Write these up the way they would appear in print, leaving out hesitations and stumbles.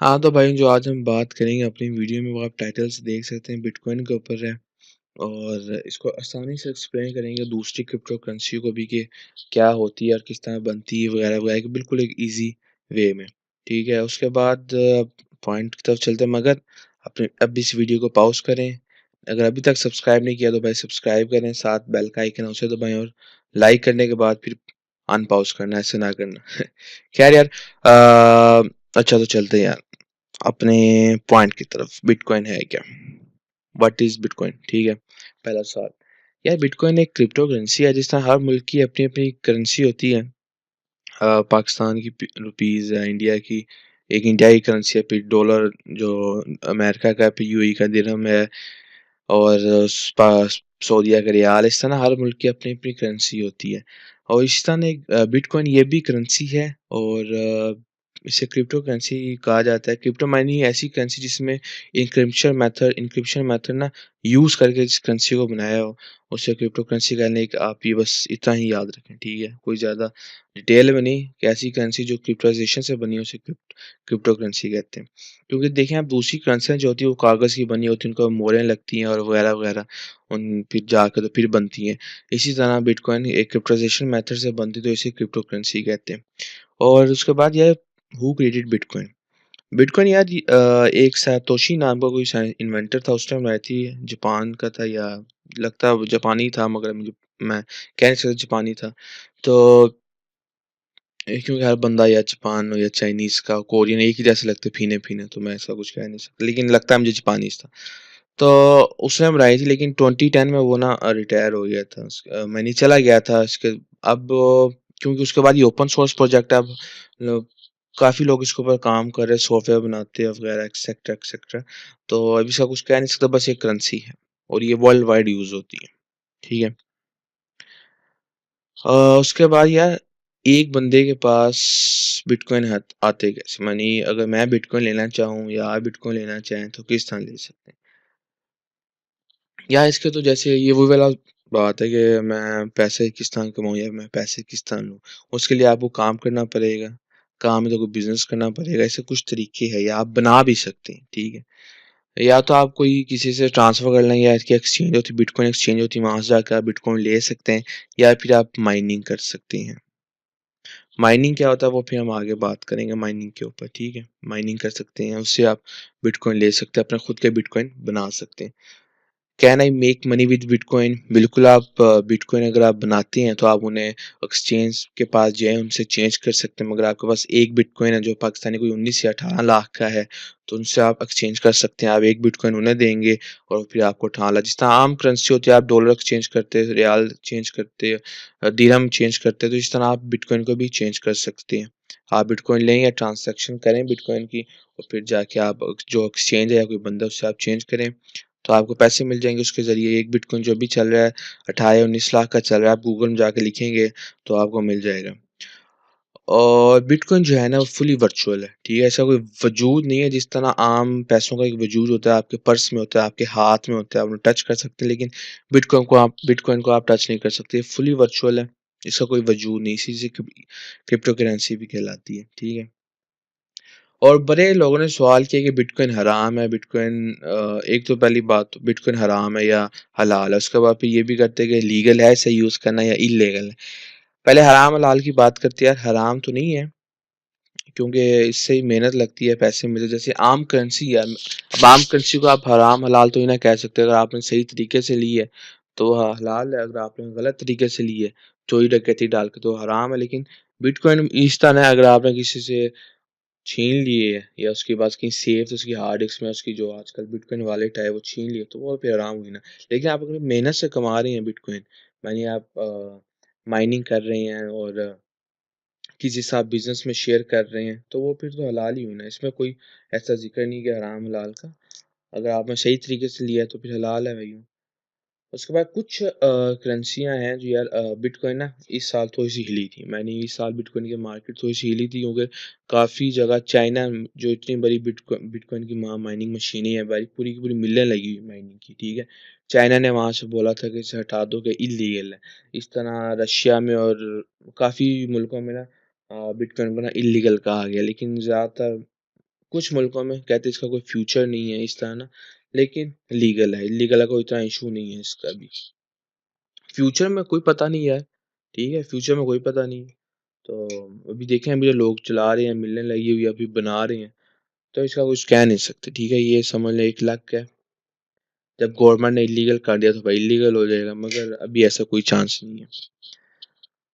हाँ, तो भाई जो आज हम बात करेंगे अपनी वीडियो में वो आप टाइटल से देख सकते हैं बिटकॉइन के ऊपर है और इसको आसानी से एक्सप्लेन करेंगे दूसरी क्रिप्टो करेंसी को भी कि क्या होती है और किस तरह बनती है वगैरह-वगैरह कि बिल्कुल एक ईज़ी वे में, ठीक है? उसके बाद पॉइंट की तरफ चलते हैं मगर अपने अब इस वीडियो को पॉज़ करें। अगर अभी तक सब्सक्राइब नहीं किया तो भाई सब्सक्राइब करें, साथ बेल का आइकन है उसे दबाएँ और लाइक करने के बाद फिर अनपॉज़ करना, ऐसे ना करना। खैर यार अच्छा तो चलते हैं यार। अपने पॉइंट की तरफ बिटकॉइन है क्या? What is bitcoin? ठीक है, पहला सवाल। यार बिटकॉइन एक क्रिप्टो करेंसी है जिस तरह हर मुल्क की अपनी-अपनी करेंसी होती है। पाकिस्तान की रुपीज़ है, इंडिया की एक इंडिया की करेंसी है, फिर डॉलर जो अमेरिका का है, फिर यूएई का दिरहम है और सऊदीया का रियाल। इस तरह हर मुल्क की अपनी-अपनी करेंसी होती है और इस तरह एक बिटकॉइन ये भी करेंसी है और इसे क्रिप्टो करेंसी कहा जाता है। क्रिप्टो माइनिंग ऐसी करेंसी जिसमें एन्क्रिप्शन मेथड ना यूज़ करके जिस करेंसी को बनाया हो, उसे क्रिप्टो करेंसी कहने का आप ये बस इतना ही याद रखें, ठीक है? कोई ज़्यादा डिटेल में नहीं कि ऐसी करेंसी जो क्रिप्टोनाइज़ेशन से बनी हो उसे क्रिप्टो करेंसी कहते हैं। क्योंकि देखें आप दूसरी करेंसियाँ जो होती है वो कागज़ की बनी होती है, उनको मोहरें लगती हैं और वगैरह-वगैरह उन फिर जाकर तो फिर बनती हैं। इसी तरह बिटकॉइन एक क्रिप्टोनाइज़ेशन मेथड से बनती है तो इसे क्रिप्टो करेंसी कहते हैं। और उसके बाद यह हू क्रिएटेड बिटकॉइन? बिटकॉइन यार एक सातोशी नाम का कोई इन्वेंटर था उस टाइम आया थी जापान का था या लगता है वो जापानी था मगर मुझे मैं कह नहीं सकता जापानी था। तो क्योंकि हर बंदा या जापान हो या चाइनीज़ का कोरियन एक ही जैसे लगते फीने-फीने तो मैं ऐसा कुछ कह नहीं सकता लेकिन लगता है मुझे जापानीज़ था। तो उसने बनाई थी लेकिन 2010 में वो ना रिटायर हो गया था मानी चला गया था इसके अब क्योंकि उसके बाद ये ओपन सोर्स प्रोजेक्ट है अब लोग काफ़ी लोग इसके ऊपर काम कर रहे हैं, सॉफ्टवेयर बनाते हैं वगैरह एक्सेट्रा एक्सेट्रा। तो अभी इसका कुछ कह नहीं सकता बस एक करेंसी है और ये वर्ल्ड वाइड यूज़ होती है, ठीक है? उसके बाद यार एक बंदे के पास बिटकॉइन आते कैसे? मानी अगर मैं बिटकॉइन लेना चाहूँ या आप बिटकॉइन लेना चाहें तो किस तरह ले सकते हैं? या इसके तो जैसे ये वो वाला बात है कि मैं पैसे किस तरह कमाऊँ या मैं पैसे किस तरह लूँ? उसके लिए आपको काम करना पड़ेगा, काम है तो कोई बिज़नेस करना पड़ेगा, ऐसे कुछ तरीके हैं या आप बना भी सकते हैं, ठीक है? या तो आप कोई किसी से ट्रांसफ़र कर लें या इसकी एक्सचेंज होती है, बिटकॉइन एक्सचेंज होती है, वहाँ से जाकर आप बिटकॉइन ले सकते हैं या फिर आप माइनिंग कर सकते हैं। माइनिंग क्या होता है वो फिर हम आगे बात करेंगे माइनिंग के ऊपर, ठीक है? माइनिंग कर सकते हैं, उससे आप बिटकॉइन ले सकते हैं, अपने खुद के बिटकॉइन बना सकते हैं। Can I make money with bitcoin? बिल्कुल आप बिटकॉइन अगर आप बनाते हैं तो आप उन्हें एक्सचेंज के पास जाएँ, उनसे चेंज कर सकते हैं। मगर आपके पास एक बिटकॉइन है जो पाकिस्तानी कोई 19 या 18 लाख का है, तो उनसे आप एक्सचेंज कर सकते हैं। आप एक बिटकॉइन उन्हें देंगे और फिर आपको 18 लाख जिस तरह आम करेंसी होती है, आप डॉलर एक्सचेंज करते, रियाल चेंज करते, दिरहम चेंज करते, तो इस तरह आप बिटकॉइन को भी चेंज कर सकते हैं। आप बिटकॉइन लें या ट्रांज़ैक्शन करें बिटकॉइन की और फिर जाके आप जो एक्सचेंज है या कोई बंदा उससे आप चेंज करें। तो आपको पैसे मिल जाएँगे उसके ज़रिए। एक बिटकॉइन जो अभी चल रहा है 18 या 19 लाख का चल रहा है, आप गूगल में जाके लिखेंगे तो आपको मिल जाएगा। और बिटकॉइन जो है ना वो फुली वर्चुअल है, ठीक है? ऐसा कोई वजूद नहीं है जिस तरह आम पैसों का एक वजूद होता है, आपके पर्स में होता है, आपके हाथ में होता है, आप उन्हें टच कर सकते हैं लेकिन बिटकॉइन को आप टच नहीं कर सकते, फुली वर्चुअल है, इसका कोई वजूद नहीं, इसी से क्रिप्टो करेंसी भी कहलाती है, ठीक है? और बड़े लोगों ने सवाल किया कि बिटकॉइन हराम है, बिटकॉइन एक तो पहली बात तो बिटकॉइन हराम है या हलाल है, उसके बाद फिर ये भी करते हैं कि लीगल है इसे यूज़ करना या इल्लीगल है। पहले हराम हलाल की बात करते हैं यार, हराम तो नहीं है, क्योंकि इससे ही मेहनत लगती है, पैसे मिलते हैं, जैसे आम करेंसी है, अब आम करेंसी को आप हराम हलाल तो ही ना कह सकते, अगर आपने सही तरीके से ली है, तो वह हलाल है, अगर आपने गलत तरीके से ली है, चोरी डकैती डाल के तो हराम है, लेकिन बिटकॉइन इस तरह है अगर आपने किसी से छीन लिए या उसके पास कहीं सेफ तो उसकी हार्ड डिस्क में उसकी जो आजकल बिटकॉइन वॉलेट है वो छीन लिए तो वो फिर आराम हुई ना। लेकिन आप अगर मेहनत से कमा रहे हैं बिटकॉइन मानिए आप माइनिंग कर रहे हैं और किसी से आप बिजनेस में शेयर कर रहे हैं तो वो फिर तो हलाल ही हुई ना। इसमें कोई ऐसा जिक्र नहीं कि हराम हलाल का। अगर आपने सही तरीके से लिया है तो फिर हलाल है भैया। उसके बाद कुछ करेंसियाँ हैं जो यार बिटकॉइन ना इस साल थोड़ी-सी हिली थी। मैंने इस साल बिटकॉइन की मार्केट थोड़ी-सी हिली थी क्योंकि काफ़ी जगह चाइना जो इतनी बड़ी बिटकॉइन की माइनिंग मशीनें हैं भाई पूरी की पूरी मिलें लगी हुई माइनिंग की, ठीक है? चाइना ने वहाँ से बोला था कि इसे हटा दो कि इल्लीगल है। इस तरह रशिया में और काफ़ी मुल्कों में ना बिटकॉइन को ना इल्लीगल कहा गया लेकिन ज़्यादातर कुछ मुल्कों में कहते हैं इसका कोई फ्यूचर नहीं है इस तरह ना, लेकिन लीगल है, इल्लीगल का कोई इतना इशू नहीं है इसका भी। फ्यूचर में कोई पता नहीं यार, ठीक है? फ्यूचर में कोई पता नहीं। तो अभी देखें, अभी जो लोग चला रहे हैं, मिलने लगी हुई, अभी बना रहे हैं, तो इसका कुछ कह नहीं सकते, ठीक है? ये समझ लें एक लक है। जब गवर्नमेंट ने इल्लीगल कर दिया तो भाई इल्लीगल हो जाएगा, मगर अभी ऐसा कोई चांस नहीं है।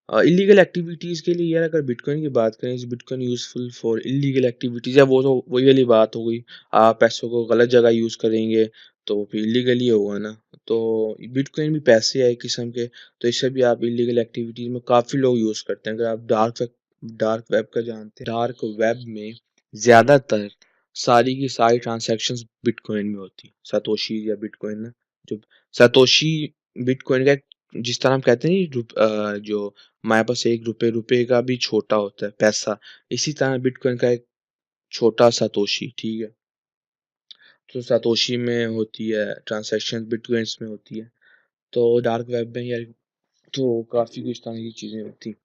इल्लीगल एक्टिविटीज़ के लिए यार, अगर बिटकॉइन की बात करें, is bitcoin useful for illegal activities, या वो तो वही वाली बात हो गई, आप पैसों को गलत जगह यूज़ करेंगे तो फिर इल्लीगल ही होगा ना। तो बिटकॉइन भी पैसे है एक किस्म के, तो इससे भी आप इल्लीगल एक्टिविटीज़ में काफ़ी लोग यूज़ करते हैं। अगर आप डार्क वेब का जानते हैं, डार्क वेब में ज़्यादातर सारी की सारी ट्रांज़ैक्शंस बिटकॉइन में होती हैं, सातोशी या बिटकॉइन ना, जो सातोशी बिटकॉइन का जिस तरह हम कहते हैं नहीं, जो हमारे पास ₹1 रुपए का भी छोटा होता है पैसा, इसी तरह बिटकॉइन का एक छोटा सातोशी, ठीक है? तो सातोशी में होती है ट्रांज़ैक्शन, बिटकॉइन्स में होती है। तो डार्क वेब में यार, तो काफ़ी कुछ तरह की चीज़ें होती हैं।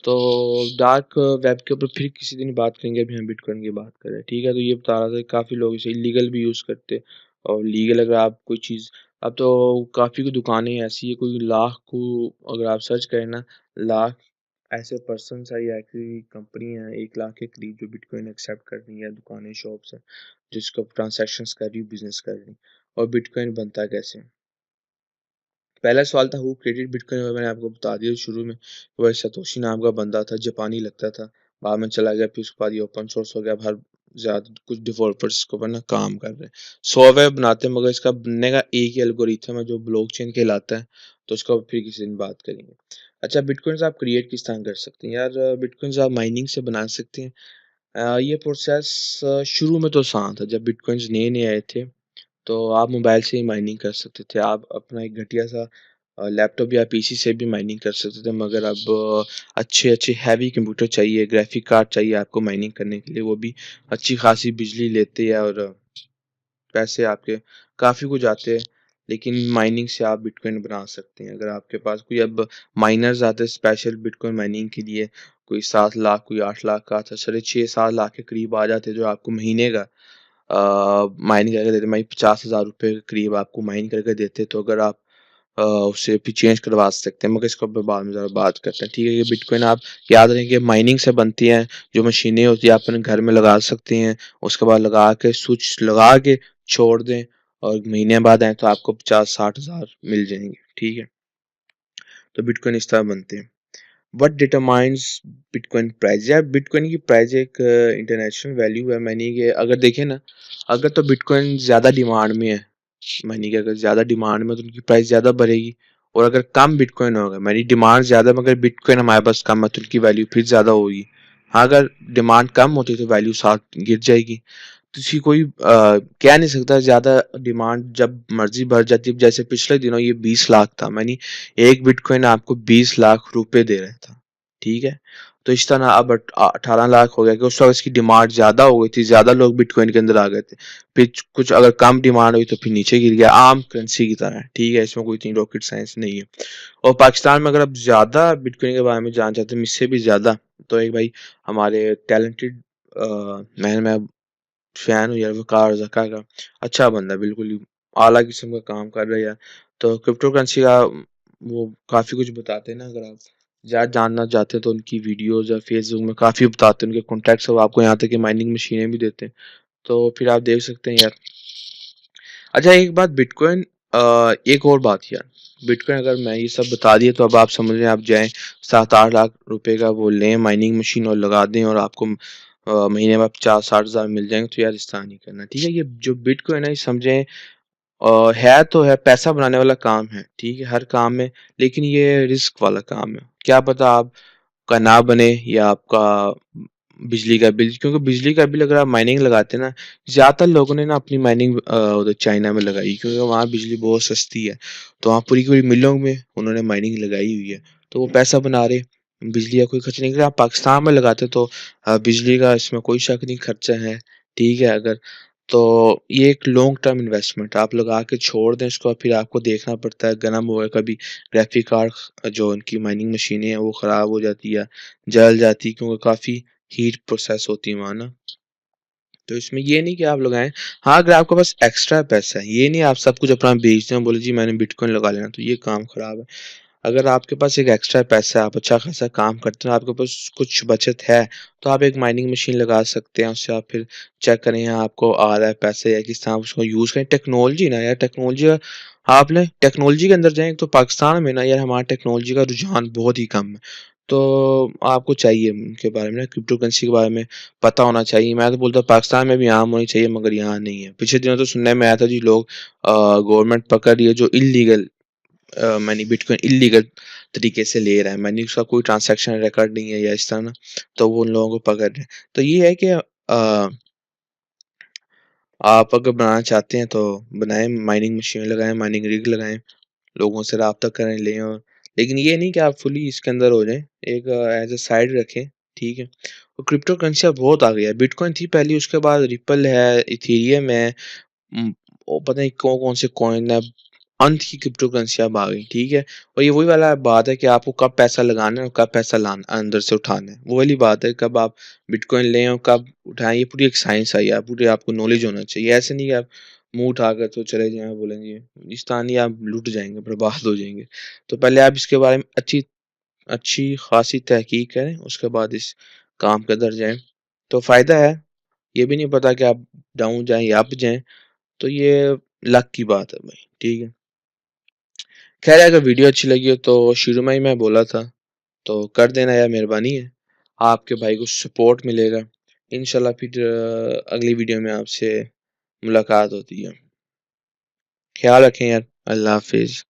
तो डार्क वेब के ऊपर फिर किसी दिन बात करेंगे, अभी हम बिटकॉइन की बात कर रहे हैं, ठीक है? तो ये बता रहा था कि काफ़ी लोग इसे इल्लीगल भी यूज़ करते, और लीगल अगर आप कोई चीज़, अब तो काफ़ी कुछ दुकानें ऐसी है, कोई लाख को अगर आप सर्च करें ना, लाख ऐसे पर्सन्स है या ऐसी कंपनी है 1 लाख के करीब जो बिटकॉइन एक्सेप्ट कर रही है, दुकानें, शॉप्स हैं, जिसको ट्रांज़ैक्शंस कर रही, बिज़नेस कर रही। और बिटकॉइन बनता कैसे? पहला सवाल था हू क्रिएटेड बिटकॉइन, और मैंने आपको बता दिया शुरू में, वो सतोशी नाम का बंदा था, जापानी लगता था, बाद में चला गया, फिर उसके बाद ये ओपन सोर्स हो गया। अब हर ज़्यादा कुछ डेवलपर्स इसके ऊपर ना काम कर रहे हैं, सॉफ्टवेयर बनाते हैं, मगर इसका बनने का एक ही एल्गोरिथम है जो ब्लॉकचेन कहलाता है, तो उसका फिर किसी दिन बात करेंगे। अच्छा, बिटकॉइंस आप क्रिएट किस तरह कर सकते हैं यार? बिटकॉइंस आप माइनिंग से बना सकते हैं। ये प्रोसेस शुरू में तो आसान था, जब बिटकॉइंस नए नए आए थे, तो आप मोबाइल से ही माइनिंग कर सकते थे। आप अपना एक घटिया सा लैपटॉप या पीसी से भी माइनिंग कर सकते थे, मगर अब अच्छे-अच्छे हैवी कंप्यूटर चाहिए, ग्राफिक कार्ड चाहिए आपको माइनिंग करने के लिए, वो भी अच्छी खासी बिजली लेते हैं, और पैसे आपके काफ़ी कुछ आते हैं। लेकिन माइनिंग से आप बिटकॉइन बना सकते हैं। अगर आपके पास कोई अब माइनर्स आते हैं स्पेशल बिटकॉइन माइनिंग के लिए, कोई 7 लाख, कोई 8 लाख का आता है, साढ़े 6-7 लाख के करीब आ जाते हैं, जो आपको महीने का माइनिंग करके देते, 50,000 रुपए के करीब आपको माइन करके देते, तो अगर आप उससे भी चेंज करवा सकते हैं, मगर इसको अब बाद में ज़रा बात करते हैं, ठीक है? ये बिटकॉइन आप याद रखें कि माइनिंग से बनती हैं, जो मशीनें होती हैं आप अपने घर में लगा सकते हैं, उसके बाद लगा के स्विच लगा के छोड़ दें, और महीने बाद आएँ तो आपको 50-60 हज़ार मिल जाएँगे, ठीक है? तो बिटकॉइन इस तरह बनते हैं। What determines bitcoin price? यार, बिटकॉइन की प्राइस एक इंटरनेशनल वैल्यू है मनी के, अगर देखें ना, अगर तो बिटकॉइन ज़्यादा डिमांड में है, मनी की अगर ज़्यादा डिमांड में है, तो उनकी प्राइस ज़्यादा बढ़ेगी, और अगर कम बिटकॉइन होगा, मनी डिमांड ज़्यादा मगर बिटकॉइन हमारे पास कम है, तो उनकी वैल्यू फिर ज़्यादा होगी। हाँ, अगर डिमांड कम होती है तो वैल्यू साथ गिर जाएगी। तो इसकी कोई कह नहीं सकता, ज़्यादा डिमांड जब मर्ज़ी बढ़ जाती है, जैसे पिछले दिनों ये 20 लाख था, यानी एक बिटकॉइन आपको 20 लाख रुपए दे रहा था, ठीक है? तो इस तरह अब 18 लाख हो गया, कि उस वक़्त इसकी डिमांड ज़्यादा हो गई थी, ज़्यादा लोग बिटकॉइन के अंदर आ गए थे। फिर कुछ अगर कम डिमांड हुई तो फिर नीचे गिर गया, आम करेंसी की तरह है, ठीक है? इसमें कोई इतनी रॉकेट साइंस नहीं है। और पाकिस्तान में अगर आप ज़्यादा बिटकॉइन के बारे में जानना चाहते हैं, मुझसे भी ज़्यादा, तो एक भाई हमारे टैलेंटेड मैं फैन हूँ यार वक़ार ज़का का, अच्छा बंदा है, बिल्कुल ही आला किस्म का काम कर रहा है यार। तो क्रिप्टो करेंसी का वो काफ़ी कुछ बताते हैं ना, अगर आप ज़्यादा जानना चाहते हैं तो उनकी वीडियोज़ या फ़ेसबुक में काफ़ी बताते हैं, उनके कॉन्टैक्ट्स, सब आपको यहाँ तक कि माइनिंग मशीनें भी देते हैं। तो फिर आप देख सकते हैं यार। अच्छा, एक बात बिटकॉइन, एक और बात यार, बिटकॉइन अगर मैं ये सब बता दिया, तो अब आप समझ लें, आप जाएँ 7-8 लाख रुपए का वो लें माइनिंग मशीन और लगा दें, और आपको महीने में 50-60 हज़ार मिल जाएँगे, तो यार इस तरह नहीं करना, ठीक है? ये जो बिटकॉइन है, ये समझें है तो है, पैसा बनाने वाला काम है, ठीक है? हर काम में, लेकिन ये रिस्क वाला काम है। क्या पता आपका ना बने, या आपका बिजली का बिल, क्योंकि बिजली का बिल अगर आप माइनिंग लगाते हैं ना, ज़्यादातर लोगों ने ना अपनी माइनिंग उधर चाइना में लगाई, क्योंकि वहाँ बिजली बहुत सस्ती है। तो वहाँ पूरी की पूरी मिलों में उन्होंने माइनिंग लगाई हुई है, तो वो पैसा बना रहे, बिजली का कोई खर्च नहीं। अगर आप पाकिस्तान में लगाते तो बिजली का इसमें कोई शक नहीं, खर्चा है, ठीक है? अगर तो ये एक लॉन्ग टर्म इन्वेस्टमेंट, आप लगा के छोड़ दें इसको, फिर आपको देखना पड़ता है, गरम हुआ कभी ग्राफिक कार्ड, जो उनकी माइनिंग मशीनें हैं वो ख़राब हो जाती है, जल जाती है, क्योंकि काफ़ी हीट प्रोसेस होती है वहाँ ना। तो इसमें ये नहीं कि आप लगाएँ। हाँ, अगर आपके पास एक्स्ट्रा पैसा है, ये नहीं आप सब कुछ अपना बेच दें और बोले जी मैंने बिटकॉइन लगा लेना, तो ये काम खराब है। अगर आपके पास एक एक्स्ट्रा पैसा है, आप अच्छा खासा काम करते हैं, आपके पास कुछ बचत है, तो आप एक माइनिंग मशीन लगा सकते हैं, उससे आप फिर चेक करें यहाँ आपको आ रहा है पैसे या किस तरह आप उसको यूज़ करें। टेक्नोलॉजी ना यार, टेक्नोलॉजी का आपने टेक्नोलॉजी के अंदर जाएँ तो पाकिस्तान में ना यार हमारा टेक्नोलॉजी का रुझान बहुत ही कम है। तो आपको चाहिए उनके बारे में ना क्रिप्टो करेंसी के बारे में पता होना चाहिए। मैं तो बोलता हूँ पाकिस्तान में भी आम होनी चाहिए मगर यहाँ नहीं है। पिछले दिनों तो सुनने में आया था जी लोग गवर्नमेंट पकड़ रही है जो इल्लीगल मनी बिटकॉइन इल्लीगल तरीके से ले रहा है। मनी उसका कोई ट्रांज़ैक्शन रिकॉर्ड नहीं है या इस तरह ना, तो वो उन लोगों को पकड़ रहे हैं। तो ये है कि आप अगर बनाना चाहते हैं तो बनाएँ, माइनिंग मशीन लगाएँ, माइनिंग रिग लगाएँ, लोगों से राब्ता करें, लें और लेकिन ये नहीं कि आप फुली इसके अंदर हो जाएँ, एक एज़ अ साइड रखें, ठीक है? और क्रिप्टो करेंसी अब बहुत आ गई है, बिटकॉइन थी पहले उसके बाद रिपल है, इथेरियम है, वो पता नहीं कौन-कौन से कॉइन है, अंत की क्रिप्टो करेंसी अब आ गई, ठीक है? और ये वही वाला बात है कि आपको कब पैसा लगाना है और कब पैसा लाना अंदर से उठाना है। वो वाली बात है कब आप बिटकॉइन लें और कब उठाएँ, ये पूरी एक साइंस है यार, पूरी आपको नॉलेज होना चाहिए। ऐसे नहीं कि आप मुँह उठाकर तो चले जाएँ और बोलेंगे इस तरह नहीं आप लुट जाएँगे, बर्बाद हो जाएँगे। तो पहले आप इसके बारे में अच्छी अच्छी खासी तहकीक करें, उसके बाद इस काम के अंदर जाएँ, तो फ़ायदा है। ये भी नहीं पता कि आप डाउन जाएँ या अप जाएँ, तो ये लक की बात है भाई, ठीक है? ख़ैर अगर वीडियो अच्छी लगी हो तो शुरू में ही मैं बोला था, तो कर देना यार मेहरबानी है। आपके भाई को सपोर्ट मिलेगा। इंशाल्लाह फिर अगली वीडियो में आपसे मुलाकात होती है। ख़्याल रखें यार, अल्लाह हाफ़िज़।